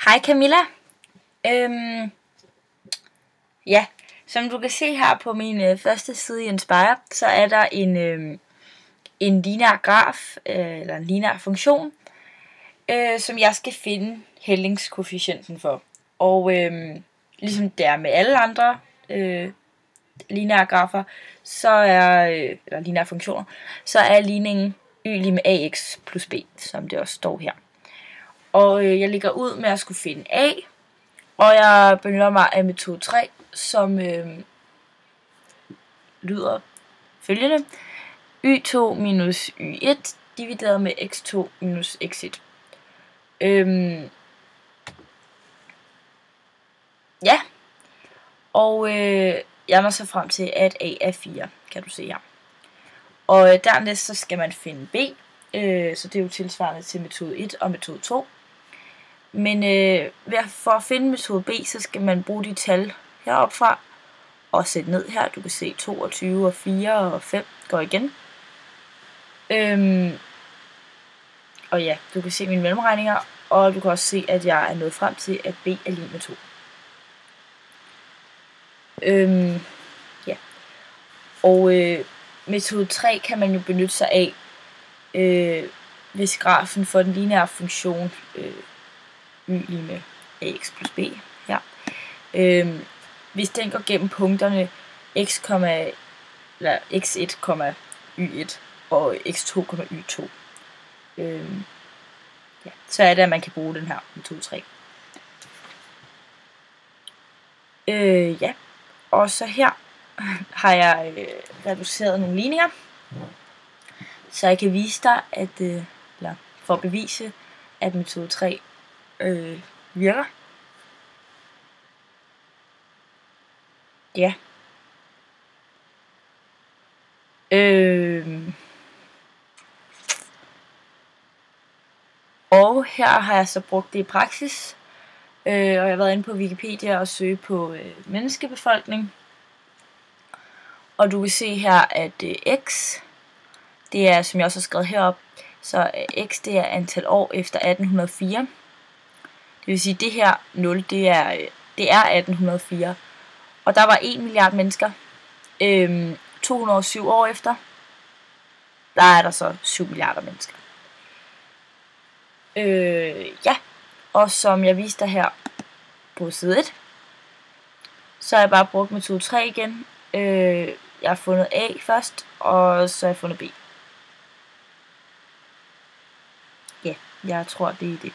Hej Camilla. Ja, som du kan se her på min første side i Inspire, så er der en linear graf, eller en linear funktion, som jeg skal finde hældningskoefficienten for. Og ligesom det er med alle andre lineare grafer, så er, eller lineare funktioner, så er ligningen y lige med ax plus b, som det også står her. Og jeg lægger ud med at skulle finde a, og jeg benytter mig af metode 3, som lyder følgende: y2 minus y1 divideret med x2 minus x1. Ja, og jeg når så frem til, at a er 4, kan du se her. Og dernæst så skal man finde b, så det er jo tilsvarende til metode 1 og metode 2. Men for at finde metode b, så skal man bruge de tal heroppe fra og sætte ned her. Du kan se 22 og 4 og 5 går igen. Og ja, du kan se mine mellemregninger, og du kan også se, at jeg er nået frem til, at b er lig med 2. Ja. Og metode 3 kan man jo benytte sig af, hvis grafen for den lineære funktion y lige med ax plus b, ja. Hvis den går gennem punkterne x1, y1 og x2, y2, ja, så er det, at man kan bruge den her metode 3. Ja, og så her har jeg reduceret nogle ligninger, så jeg kan vise dig, at, eller for at bevise, at metode 3 virker. Ja. Og her har jeg så brugt det i praksis. Og jeg har været inde på Wikipedia og søge på menneskebefolkning. Og du kan se her, at x, det er, som jeg også har skrevet herop, så x det er antal år efter 1804. Det vil sige, at det her 0, det er 1804. Og der var 1 milliard mennesker. 207 år efter, der er der så 7 milliarder mennesker. Ja, og som jeg viste dig her på side 1, så har jeg bare brugt metode 3 igen. Jeg har fundet a først, og så har jeg fundet b. Ja, jeg tror det er det.